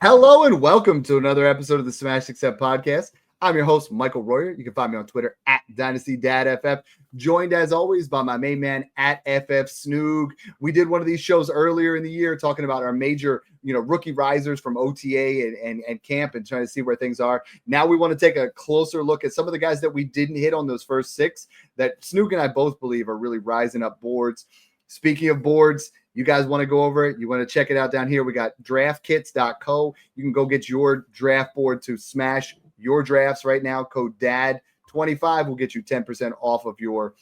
Hello and welcome to another episode of the Smash Accept podcast. I'm your host, Michael Royer. You can find me on Twitter at Dynasty Dad FF, joined as always by my main man at FF Snoog. We did one of these shows earlier in the year talking about our major, rookie risers from OTA and camp and trying to see where things are. Now we want to take a closer look at some of the guys that we didn't hit on those first six that Snoog and I both believe are really rising up boards. Speaking of boards, you guys want to go over it, you want to check it out down here. We got draftkits.co. You can go get your draft board to smash your drafts right now. Code DAD25 will get you 10% off of your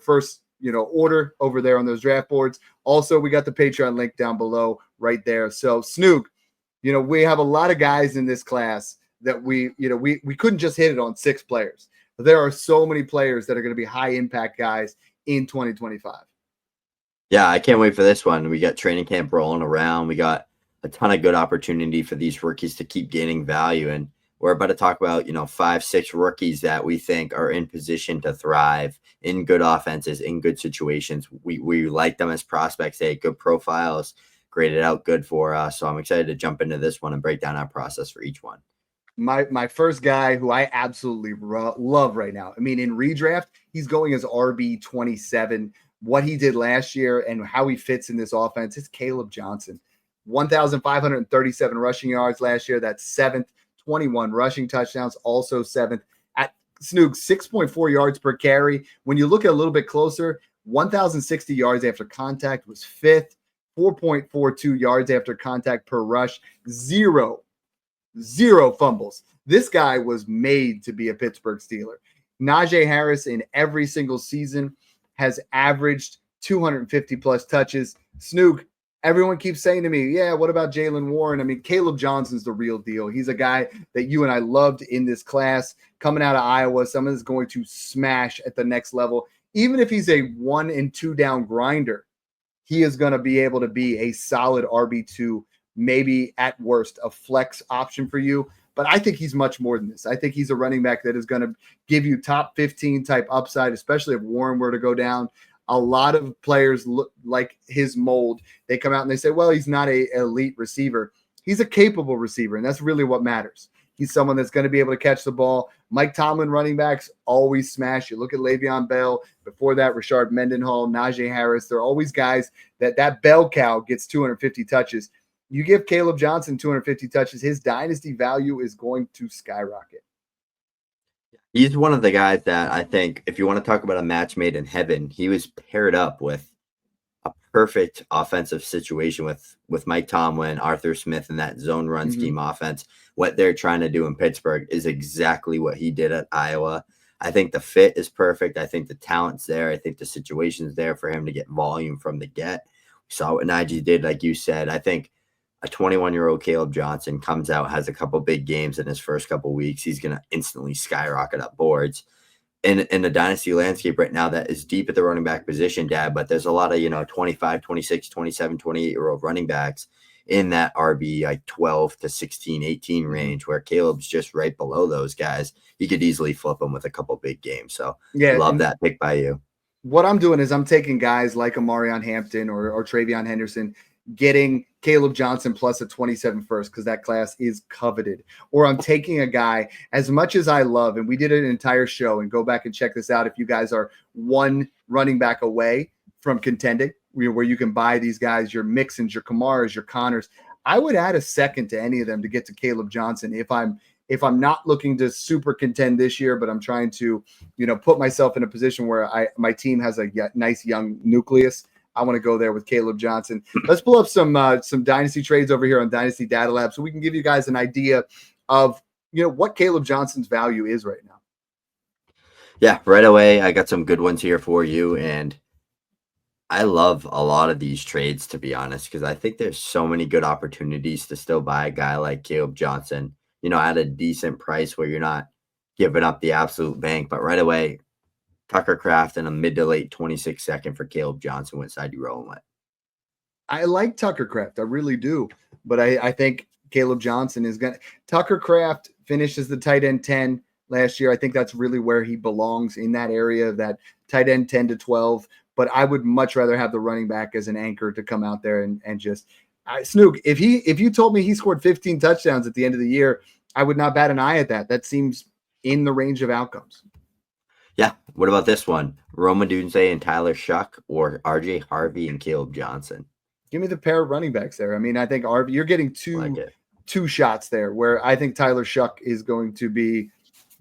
first order over there on those draft boards. Also, we got the Patreon link down below right there. So Snoog, we have a lot of guys in this class that we couldn't just hit it on six players. There are so many players that are going to be high impact guys in 2025. Yeah, I can't wait for this one. We got training camp rolling around. We got a ton of good opportunity for these rookies to keep gaining value. And we're about to talk about, 5-6 rookies that we think are in position to thrive in good offenses, in good situations. We like them as prospects. They have good profiles, graded out good for us. So I'm excited to jump into this one and break down our process for each one. My first guy who I absolutely love right now. I mean, in redraft, he's going as RB27. What he did last year and how he fits in this offense is Kaleb Johnson. 1,537 rushing yards last year. That's seventh. 21 rushing touchdowns, also seventh. At Snoog, 6.4 yards per carry. When you look at a little bit closer, 1,060 yards after contact was fifth. 4.42 yards after contact per rush. Zero fumbles. This guy was made to be a Pittsburgh Steeler. Tre Harris in every single season has averaged 250 plus touches. Snoog, everyone keeps saying to me, yeah, what about Jaylen Warren? I mean, Kaleb Johnson's the real deal. He's a guy that you and I loved in this class. Coming out of Iowa, someone is going to smash at the next level. Even if he's a 1 and 2 down grinder, he is going to be able to be a solid RB2, maybe at worst a flex option for you. But I think he's much more than this. I think he's a running back that is going to give you top 15 type upside, especially if Warren were to go down. A lot of players look like his mold. They come out and they say, well, he's not an elite receiver. He's a capable receiver, and that's really what matters. He's someone that's going to be able to catch the ball. Mike Tomlin running backs always smash. You look at Le'Veon Bell. Before that, Rashard Mendenhall, Najee Harris. They're always guys that bell cow gets 250 touches. You give Kaleb Johnson 250 touches, his dynasty value is going to skyrocket. He's one of the guys that I think, if you want to talk about a match made in heaven, he was paired up with a perfect offensive situation with Mike Tomlin, Arthur Smith, and that zone run scheme offense. What they're trying to do in Pittsburgh is exactly what he did at Iowa. I think the fit is perfect. I think the talent's there. I think the situation's there for him to get volume from the get. We saw what Najee did, like you said. I think a 21-year-old Kaleb Johnson comes out, has a couple big games in his first couple weeks. He's going to instantly skyrocket up boards. In the dynasty landscape right now that is deep at the running back position, Dad, but there's a lot of, 25, 26, 27, 28-year-old running backs in that RB like 12 to 16, 18 range where Caleb's just right below those guys. You could easily flip them with a couple big games. So yeah, love that pick by you. What I'm doing is I'm taking guys like Amarion Hampton or Travion Henderson, getting Kaleb Johnson plus a 27 first because that class is coveted. Or I'm taking a guy, as much as I love, and we did an entire show, and go back and check this out if you guys are one running back away from contending, where you can buy these guys, your Mixons, your Kamaras, your Connors. I would add a second to any of them to get to Kaleb Johnson if I'm not looking to super contend this year, but I'm trying to, put myself in a position where my team has a nice young nucleus. I want to go there with Kaleb Johnson. Let's pull up some dynasty trades over here on Dynasty Data Lab so we can give you guys an idea of, what Kaleb Johnson's value is right now. Yeah, right away, I got some good ones here for you. And I love a lot of these trades, to be honest, because I think there's so many good opportunities to still buy a guy like Kaleb Johnson, at a decent price where you're not giving up the absolute bank. But right away, Tucker Kraft and a mid to late 26 second for Kaleb Johnson. What side you rolling with? I like Tucker Kraft. I really do. But I think Kaleb Johnson is going to – Tucker Kraft finished as the tight end 10 last year. I think that's really where he belongs, in that area, that tight end 10 to 12. But I would much rather have the running back as an anchor to come out there and just – Snoog, if you told me he scored 15 touchdowns at the end of the year, I would not bat an eye at that. That seems in the range of outcomes. Yeah. What about this one? Rome Odunze and Tyler Shuck, or RJ Harvey and Kaleb Johnson? Give me the pair of running backs there. I mean, I think you're getting two shots there, where I think Tyler Shuck is going to be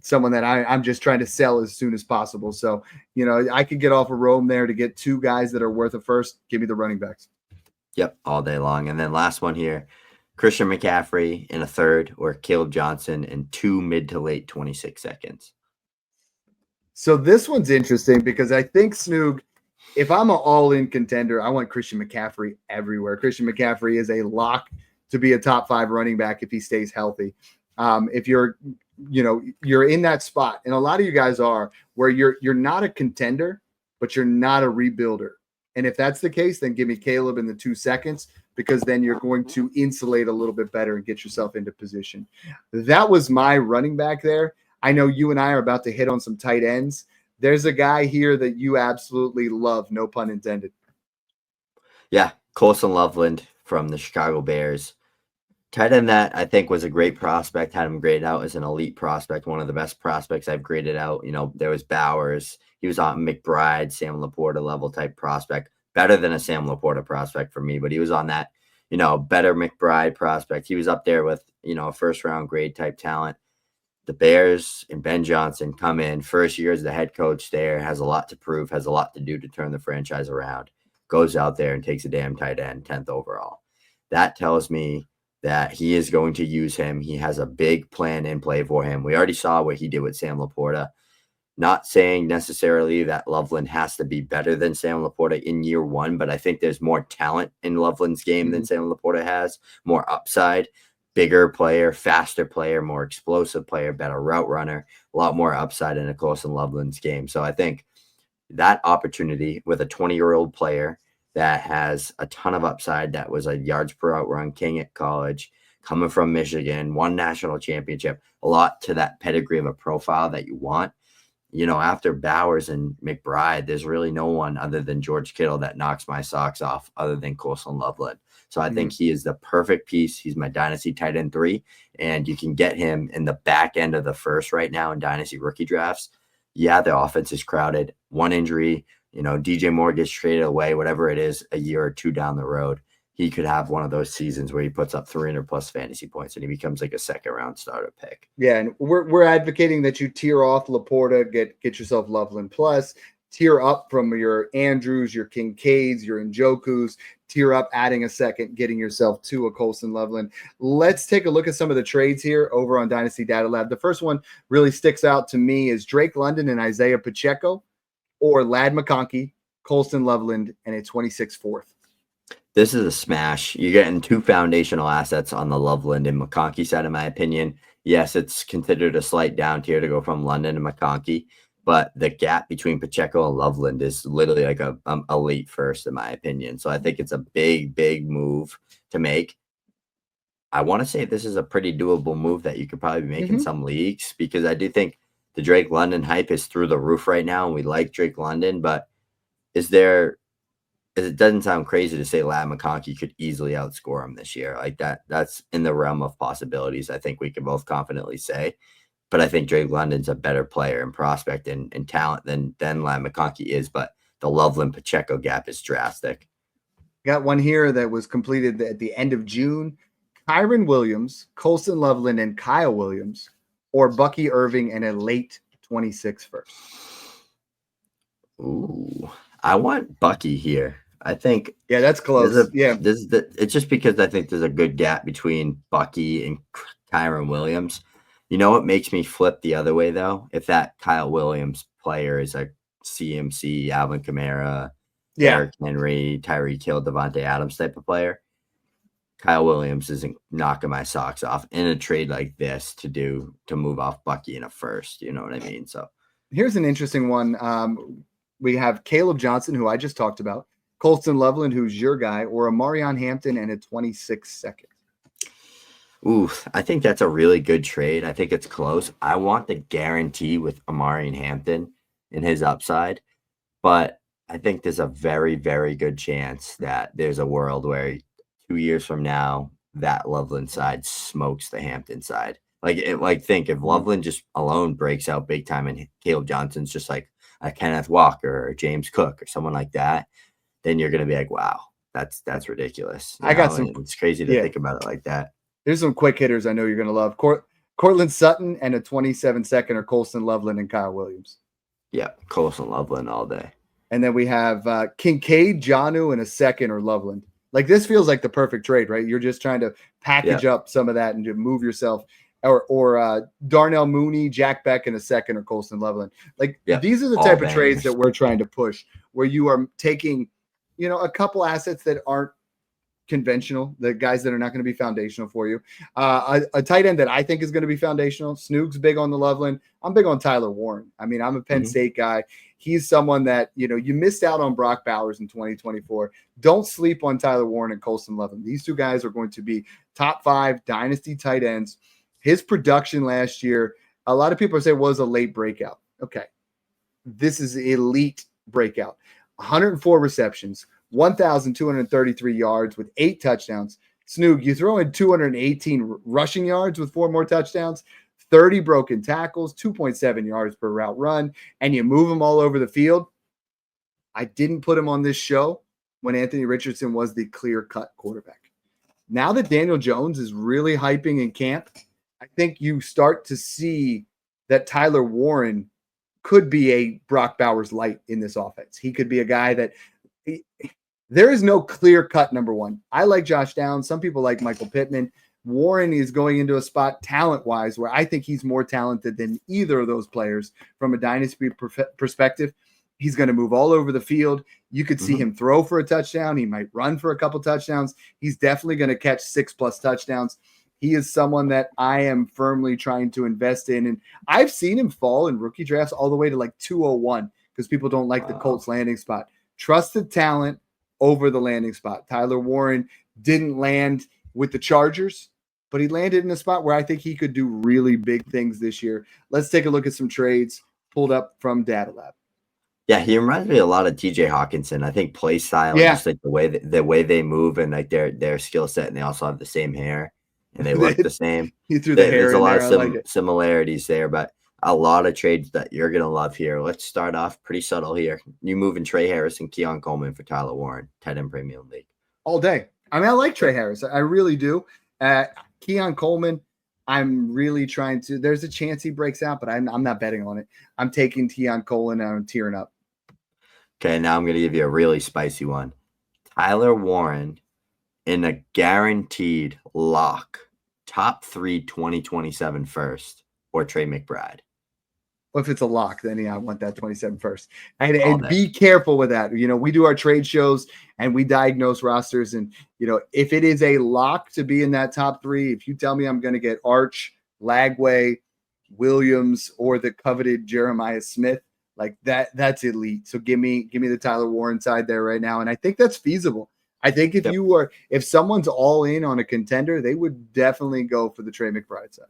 someone that I'm just trying to sell as soon as possible. So, I could get off of Rome there to get two guys that are worth a first. Give me the running backs. Yep, all day long. And then last one here, Christian McCaffrey in a third, or Kaleb Johnson in 2 mid to late 26 seconds. So this one's interesting because I think, Snoog, if I'm an all-in contender, I want Christian McCaffrey everywhere. Christian McCaffrey is a lock to be a top 5 running back if he stays healthy. If you're in that spot, and a lot of you guys are, where you're not a contender, but you're not a rebuilder. And if that's the case, then give me Kaleb in the 2 seconds, because then you're going to insulate a little bit better and get yourself into position. That was my running back there. I know you and I are about to hit on some tight ends. There's a guy here that you absolutely love, no pun intended. Yeah, Colston Loveland from the Chicago Bears. Tight end that I think was a great prospect, had him graded out as an elite prospect, one of the best prospects I've graded out. There was Bowers. He was on McBride, Sam Laporta level type prospect, better than a Sam Laporta prospect for me, but he was on that, better McBride prospect. He was up there with, a first round grade type talent. The Bears and Ben Johnson come in, first year as the head coach there, has a lot to prove, has a lot to do to turn the franchise around, goes out there and takes a damn tight end, 10th overall. That tells me that he is going to use him. He has a big plan in play for him. We already saw what he did with Sam Laporta. Not saying necessarily that Loveland has to be better than Sam Laporta in year 1, but I think there's more talent in Loveland's game than Sam Laporta has, more upside, bigger player, faster player, more explosive player, better route runner, a lot more upside in a Colston Loveland's game. So I think that opportunity with a 20-year-old player that has a ton of upside, that was a yards per out run king at college, coming from Michigan, won national championship, a lot to that pedigree of a profile that you want. After Bowers and McBride, there's really no one other than George Kittle that knocks my socks off other than Colston Loveland. So I think he is the perfect piece. He's my Dynasty tight end 3, and you can get him in the back end of the first right now in Dynasty rookie drafts. Yeah, the offense is crowded. One injury, DJ Moore gets traded away, whatever it is, a year or 2 down the road. He could have one of those seasons where he puts up 300 plus fantasy points and he becomes like a 2nd round starter pick. Yeah, and we're advocating that you tier off Laporta, get yourself Loveland plus, tier up from your Andrews, your Kincaids, your Njokus, tier up, adding a second, getting yourself to a Colston Loveland. Let's take a look at some of the trades here over on Dynasty Data Lab. The first one really sticks out to me is Drake London and Isaiah Pacheco, or Ladd McConkey, Colston Loveland, and a 26 4th. This is a smash. You're getting 2 foundational assets on the Loveland and McConkey side, in my opinion. Yes, it's considered a slight down tier to go from London to McConkey, but the gap between Pacheco and Loveland is literally like a late first, in my opinion. So I think it's a big, big move to make. I want to say this is a pretty doable move that you could probably make in some leagues, because I do think the Drake London hype is through the roof right now, and we like Drake London, but it doesn't sound crazy to say Ladd McConkey could easily outscore him this year. Like that's in the realm of possibilities. I think we can both confidently say, but I think Drake London's a better player and prospect and talent than Ladd McConkey is, but the Loveland Pacheco gap is drastic. Got one here that was completed at the end of June. Kyron Williams, Colston Loveland, and Kyle Williams, or Bucky Irving and a late 26 first. Ooh, I want Bucky here. I think that's close. It's just because I think there's a good gap between Bucky and Kyron Williams. What makes me flip the other way though? If that Kyle Williams player is a CMC, Alvin Kamara, Derrick Henry, Tyreek Hill, Devontae Adams type of player, Kyle Williams isn't knocking my socks off in a trade like this to move off Bucky in a first. You know what I mean? So here's an interesting one. We have Kaleb Johnson, who I just talked about, Colston Loveland, who's your guy, or Amarion Hampton and a 26 second. Ooh, I think that's a really good trade. I think it's close. I want the guarantee with Amarion Hampton and his upside, but I think there's a very, very good chance that there's a world where 2 years from now, that Loveland side smokes the Hampton side. Think if Loveland just alone breaks out big time and Kaleb Johnson's just like a Kenneth Walker or James Cook or someone like that, then you're going to be like, wow, that's ridiculous. It's crazy to think about it like that. Here's some quick hitters I know you're going to love. Cortland Sutton and a 27-second or Colston Loveland and Kyle Williams. Yeah, Colston Loveland all day. And then we have Kincaid, Janu, and a second or Loveland. Like, this feels like the perfect trade, right? You're just trying to package up some of that and just move yourself. Or Darnell Mooney, Jack Beck, and a second or Colston Loveland. These are the type of trades that we're trying to push, where you are taking, a couple assets that aren't conventional, the guys that are not going to be foundational for you. A tight end that I think is going to be foundational. Snoog's big on the Loveland. I'm big on Tyler Warren. I mean, I'm a Penn State guy. He's someone that, you missed out on Brock Bowers in 2024. Don't sleep on Tyler Warren and Colston Loveland. These two guys are going to be top 5 dynasty tight ends. His production last year, a lot of people say was a late breakout. Okay. This is elite breakout. 104 receptions, 1,233 yards with 8 touchdowns. Snoog, you throw in 218 rushing yards with 4 more touchdowns, 30 broken tackles, 2.7 yards per route run, and you move them all over the field. I didn't put him on this show when Anthony Richardson was the clear-cut quarterback. Now that Daniel Jones is really hyping in camp, I think you start to see that Tyler Warren could be a Brock Bowers light in this offense. He could be a guy that there is no clear-cut number one. I like Josh Downs. Some people like Michael Pittman. Warren is going into a spot talent-wise where I think he's more talented than either of those players from a dynasty perspective. He's going to move all over the field. You could see him throw for a touchdown. He might run for a couple touchdowns. He's definitely going to catch 6+ touchdowns. He is someone that I am firmly trying to invest in. And I've seen him fall in rookie drafts all the way to like 201 because people don't like the Colts landing spot. Trusted talent over the landing spot. Tyler Warren didn't land with the Chargers, but he landed in a spot where I think he could do really big things this year. Let's take a look at some trades pulled up from Data Lab. Yeah, he reminds me a lot of TJ Hawkinson. I think play style, just like the way they move and like their skill set, and they also have the same hair. And they look the same. He threw the hair. There's a lot of similarities there, but a lot of trades that you're going to love here. Let's start off pretty subtle here. You moving Tre Harris and Keon Coleman for Tyler Warren, tight end premium league. All day. I mean, I like Tre Harris. I really do. Keon Coleman, I'm really trying to. There's a chance he breaks out, but I'm not betting on it. I'm taking Keon Coleman and I'm tearing up. Okay, now I'm going to give you a really spicy one. Tyler Warren in a guaranteed lock, top 3 2027 first, or Trey McBride. Well, if it's a lock, then I want that 27 first. And be careful with that. We do our trade shows and we diagnose rosters. And, if it is a lock to be in that top 3, if you tell me I'm going to get Arch, Lagway, Williams, or the coveted Jeremiah Smith, like that's elite. So give me the Tyler Warren side there right now. And I think that's feasible. I think if someone's all in on a contender, they would definitely go for the Trey McBride side.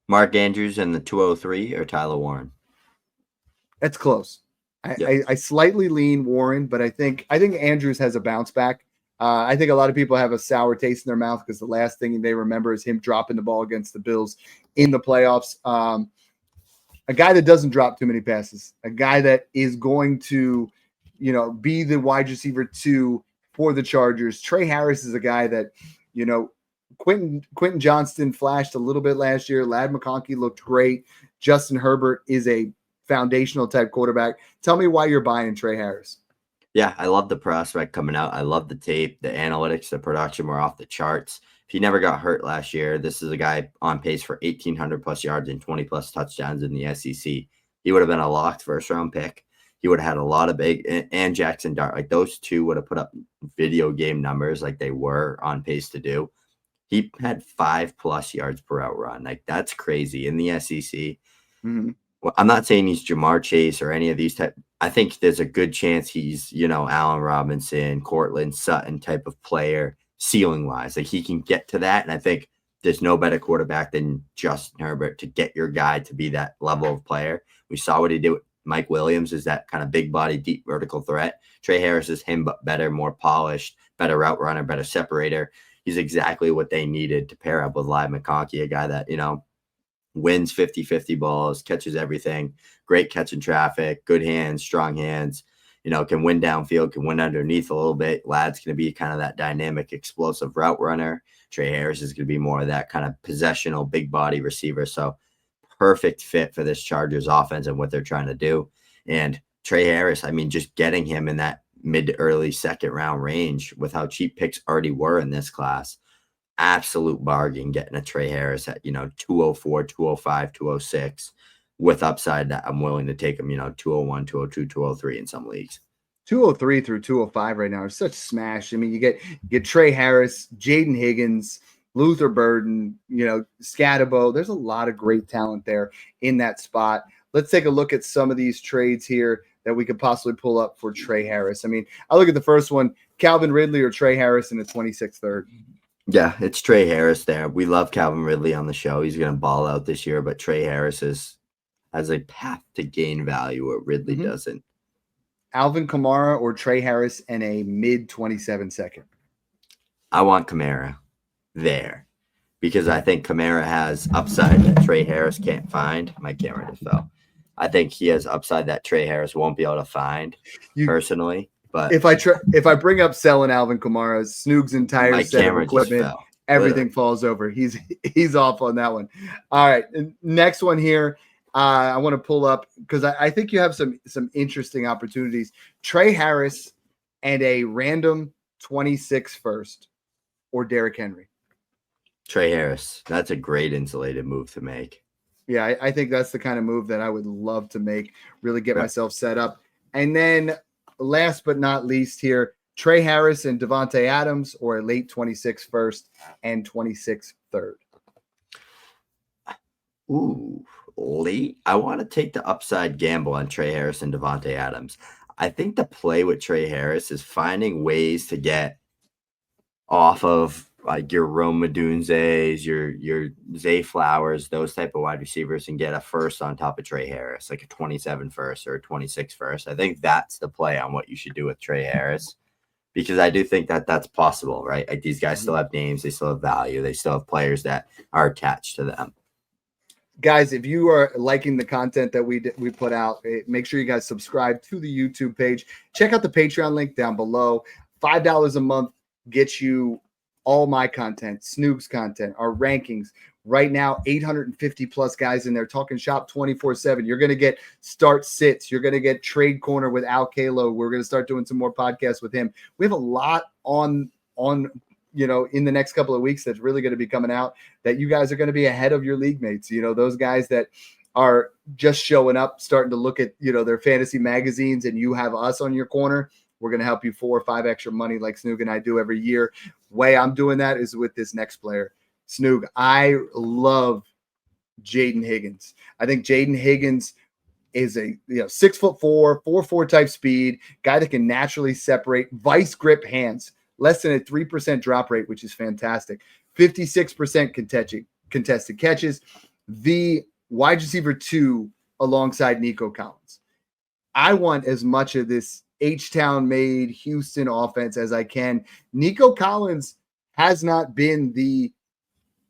Mark Andrews and the 203 or Tyler Warren? That's close. I slightly lean Warren, but I think Andrews has a bounce back. I think a lot of people have a sour taste in their mouth because the last thing they remember is him dropping the ball against the Bills in the playoffs. A guy that doesn't drop too many passes, a guy that is going to, be the wide receiver 2 for the Chargers. Tre Harris is a guy that, Quentin Johnston flashed a little bit last year. Ladd McConkey looked great. Justin Herbert is a foundational type quarterback. Tell me why you're buying Tre Harris. Yeah, I love the prospect coming out. I love the tape, the analytics, the production were off the charts. If he never got hurt last year, this is a guy on pace for 1,800 plus yards and 20 plus touchdowns in the SEC. He would have been a locked first round pick. He would have had a lot of big, and Jackson Dart, like those two would have put up video game numbers like they were on pace to do. He had 5+ yards per route run. Like that's crazy in the SEC. Well, I'm not saying he's Jamar Chase or any of these type. I think there's a good chance he's, Allen Robinson, Cortland Sutton type of player ceiling wise. Like he can get to that. And I think there's no better quarterback than Justin Herbert to get your guy to be that level of player. We saw what he did Mike Williams is that kind of big body, deep vertical threat. Tre Harris is him, but better, more polished, better route runner, better separator. He's exactly what they needed to pair up with Live McConkey, a guy that, wins 50-50 balls, catches everything, great catch in traffic, good hands, strong hands, can win downfield, can win underneath a little bit. Ladd's going to be kind of that dynamic, explosive route runner. Tre Harris is going to be more of that kind of possessional, big body receiver. So perfect fit for this Chargers offense and what they're trying to do. And Tre Harris, just getting him in that mid to early second round range with how cheap picks already were in this class. Absolute bargain getting a Tre Harris at, 204, 205, 206 with upside that I'm willing to take him, 201, 202, 203 in some leagues. 203 through 205 right now are such smash. You get Tre Harris, Jayden Higgins, Luther Burden, Skattebo. There's a lot of great talent there in that spot. Let's take a look at some of these trades here that we could possibly pull up for Tre Harris. I look at the first one, Calvin Ridley or Tre Harris in the 26th third. Yeah, it's Tre Harris there. We love Calvin Ridley on the show. He's going to ball out this year, but Tre Harris has a path to gain value where Ridley doesn't. Alvin Kamara or Tre Harris and a mid 27 second. I want Kamara there because I think Kamara has upside that Tre Harris can't find. My camera just fell. I think he has upside that Tre Harris won't be able to find personally. But if I bring up selling Alvin Kamara, Snoog's entire set of equipment, everything falls over. He's off on that one. All right, next one here. I want to pull up because I think you have some interesting opportunities. Tre Harris and a random 26 first or Derrick Henry. Tre Harris. That's a great insulated move to make. Yeah, I think that's the kind of move that I would love to make, really get myself set up. And then last but not least here, Tre Harris and Devontae Adams or a late 26 first and 26 third. Ooh, late. I want to take the upside gamble on Tre Harris and Devontae Adams. I think the play with Tre Harris is finding ways to get off of like your Rome Odunzes, your Zay Flowers, those type of wide receivers, and get a first on top of Tre Harris, like a 27 first or a 26 first. I think that's the play on what you should do with Tre Harris, because I do think that that's possible, right? Like these guys still have names, they still have value, they still have players that are attached to them. Guys, if you are liking the content that we put out, make sure you guys subscribe to the YouTube page. Check out the Patreon link down below. $5 a month gets you all my content, Snoog's content, our rankings. Right now, 850 plus guys in there talking shop 24/7. You're going to get start sits. You're going to get trade corner with Al Kalo. We're going to start doing some more podcasts with him. We have a lot on in the next couple of weeks that's really going to be coming out that you guys are going to be ahead of your league mates. Those guys that are just showing up, starting to look at, their fantasy magazines, and you have us on your corner. We're going to help you 4 or 5 extra money like Snoog and I do every year. Way I'm doing that is with this next player. Snoog, I love Jayden Higgins. I think Jayden Higgins is a 6'4", 4.4 type speed, guy that can naturally separate, vice grip hands, less than a 3% drop rate, which is fantastic. 56% contested catches, the wide receiver 2 alongside Nico Collins. I want as much of this H-Town made Houston offense as I can. Nico Collins has not been the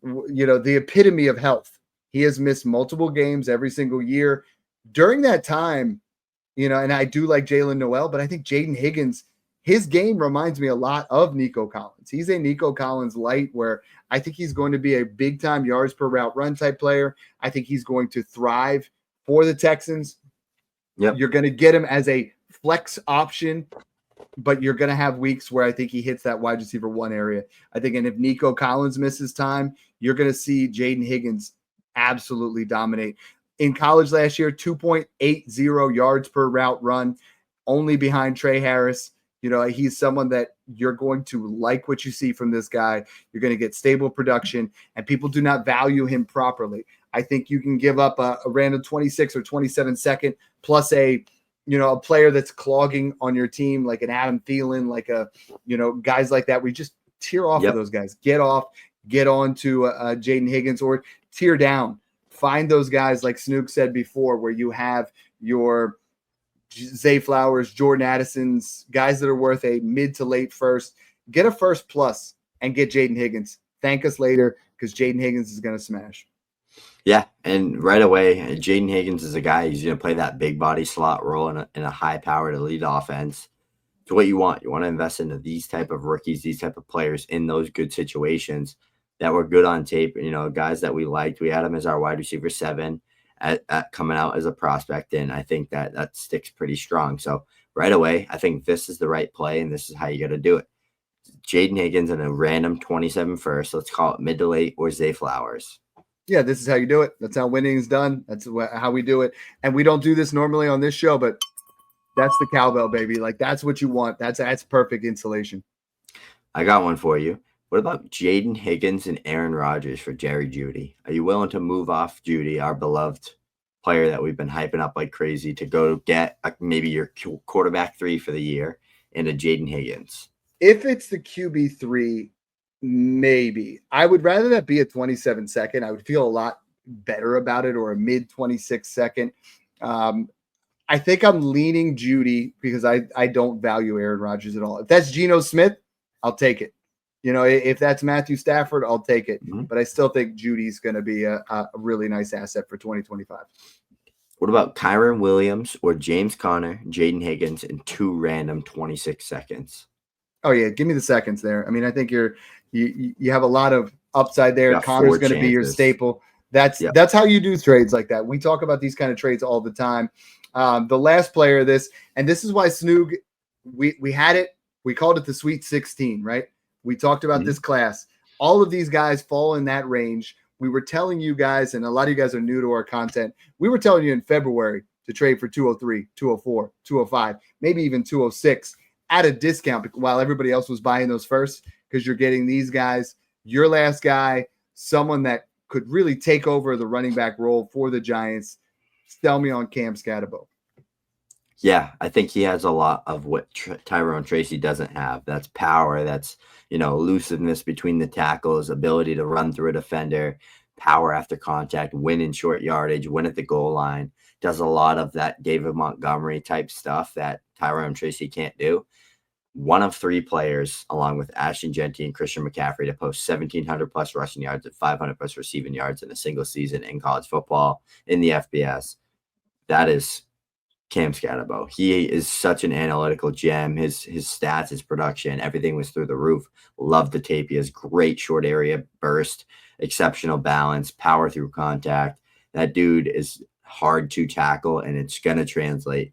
epitome of health. He has missed multiple games every single year. During that time, and I do like Jalen Noel, but I think Jayden Higgins, his game reminds me a lot of Nico Collins. He's a Nico Collins light where I think he's going to be a big-time yards per route run type player. I think he's going to thrive for the Texans. Yep. You're going to get him as a flex option, but you're going to have weeks where I think he hits that wide receiver 1 area. I think, and if Nico Collins misses time, you're going to see Jayden Higgins absolutely dominate. In college last year, 2.80 yards per route run, only behind Tre Harris. He's someone that you're going to like what you see from this guy. You're going to get stable production, and people do not value him properly. I think you can give up a random 26 or 27 second plus a player that's clogging on your team, like an Adam Thielen, like guys like that. We just tear off of those guys. Get on to Jayden Higgins, or tear down. Find those guys like Snoog said before, where you have your Zay Flowers, Jordan Addison's, guys that are worth a mid to late first. Get a first plus and get Jayden Higgins. Thank us later because Jayden Higgins is going to smash. Yeah, and right away, Jayden Higgins is a guy who's going to play that big body slot role in a high-powered elite offense. It's what you want. You want to invest into these type of rookies, these type of players in those good situations that were good on tape. Guys that we liked. We had him as our wide receiver 7 at coming out as a prospect, and I think that sticks pretty strong. So right away, I think this is the right play, and this is how you got to do it. Jayden Higgins and a random 27 first. Let's call it mid to late or Zay Flowers. Yeah, this is how you do it. That's how winning is done. That's how we do it. And we don't do this normally on this show, but that's the cowbell, baby. Like, that's what you want. That's perfect insulation. I got one for you. What about Jayden Higgins and Aaron Rodgers for Jerry Jeudy? Are you willing to move off Jeudy, our beloved player that we've been hyping up like crazy, to go get maybe your quarterback 3 for the year and a Jayden Higgins? If it's the QB3, maybe. I would rather that be a 27 second. I would feel a lot better about it, or a mid 26 second. I think I'm leaning Jeudy because I don't value Aaron Rodgers at all. If that's Geno Smith, I'll take it. If that's Matthew Stafford, I'll take it. Mm-hmm. But I still think Judy's going to be a really nice asset for 2025. What about Kyren Williams or James Conner, Jayden Higgins, in 2 random 26 seconds? Oh, yeah. Give me the seconds there. I mean, I think you have a lot of upside there. Connor's going to be your staple. That's how you do trades like that. We talk about these kind of trades all the time. The last player of this, and this is why Snoog, we had it. We called it the Sweet 16, right? We talked about this class. All of these guys fall in that range. We were telling you guys, and a lot of you guys are new to our content, we were telling you in February to trade for 203, 204, 205, maybe even 206 at a discount while everybody else was buying those first, because you're getting these guys, your last guy, someone that could really take over the running back role for the Giants. Sell me on Cam Skattebo. Yeah, I think he has a lot of what Tyrone Tracy doesn't have. That's power. That's, elusiveness between the tackles, ability to run through a defender, power after contact, win in short yardage, win at the goal line. Does a lot of that David Montgomery type stuff that Tyrone Tracy can't do. One of 3 players, along with Ashton Jeanty and Christian McCaffrey, to post 1,700 plus rushing yards and 500 plus receiving yards in a single season in college football in the FBS. That is Cam Skattebo. He is such an analytical gem. His stats, his production, everything was through the roof. Love the tape. He has great short area burst, exceptional balance, power through contact. That dude is hard to tackle, and it's going to translate.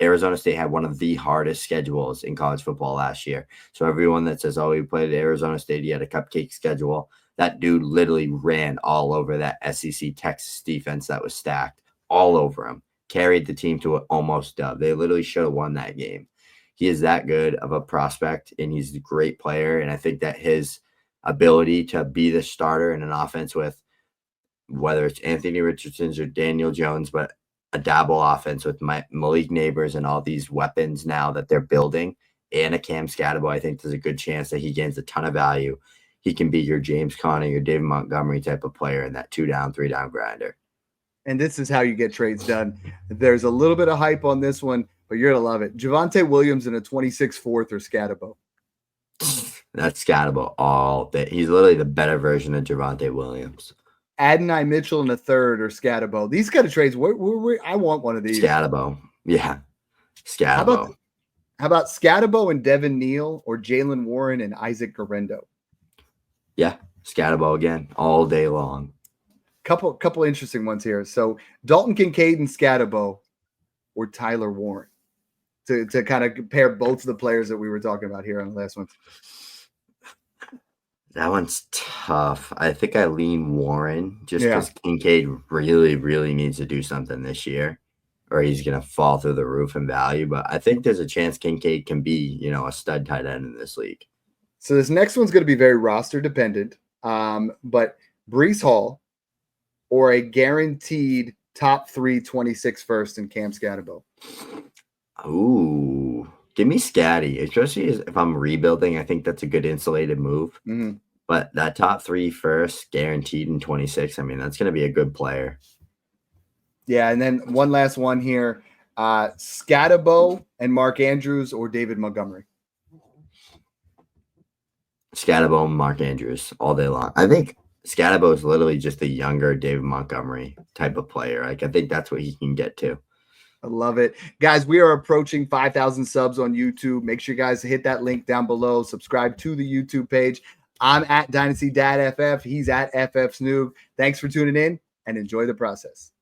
Arizona State had one of the hardest schedules in college football last year. So everyone that says, oh, he played at Arizona State, he had a cupcake schedule, that dude literally ran all over that SEC Texas defense that was stacked, all over him. Carried the team to an almost dub. They literally should have won that game. He is that good of a prospect, and he's a great player. And I think that his ability to be the starter in an offense with, whether it's Anthony Richardson's or Daniel Jones, but a dabble offense with Malik Neighbors and all these weapons now that they're building, and a Cam Skattebo, I think there's a good chance that he gains a ton of value. He can be your James Conner, your David Montgomery type of player in that 2-down, 3-down grinder. And this is how you get trades done. There's a little bit of hype on this one, but you're going to love it. Javonte Williams in a 26 fourth or Skattebo. That's Skattebo all day. He's literally the better version of Javonte Williams. Adonai Mitchell in a third or Skattebo. These kind of trades, I want one of these. Skattebo. Yeah. Skattebo. How about Skattebo and Devin Neal, or Jalen Warren and Isaac Garendo? Yeah. Skattebo again, all day long. Couple interesting ones here. So Dalton Kincaid and Skattebo, or Tyler Warren, to kind of compare both of the players that we were talking about here on the last one. That one's tough. I think I lean Warren just because Kincaid really, really needs to do something this year, or he's going to fall through the roof in value. But I think there's a chance Kincaid can be, a stud tight end in this league. So this next one's going to be very roster dependent. But Breece Hall, or a guaranteed top 3 26 first in Cam Skattebo? Ooh, give me Scatty, especially if I'm rebuilding. I think that's a good insulated move. Mm-hmm. But that top 3 first guaranteed in 26, I mean, that's going to be a good player. Yeah, and then one last one here. Skattebo and Mark Andrews or David Montgomery? Skattebo and Mark Andrews all day long. I think Skattebo is literally just a younger David Montgomery type of player. Like, I think that's what he can get to. I love it. Guys, we are approaching 5,000 subs on YouTube. Make sure you guys hit that link down below. Subscribe to the YouTube page. I'm at Dynasty Dad FF. He's at FF Snoog. Thanks for tuning in and enjoy the process.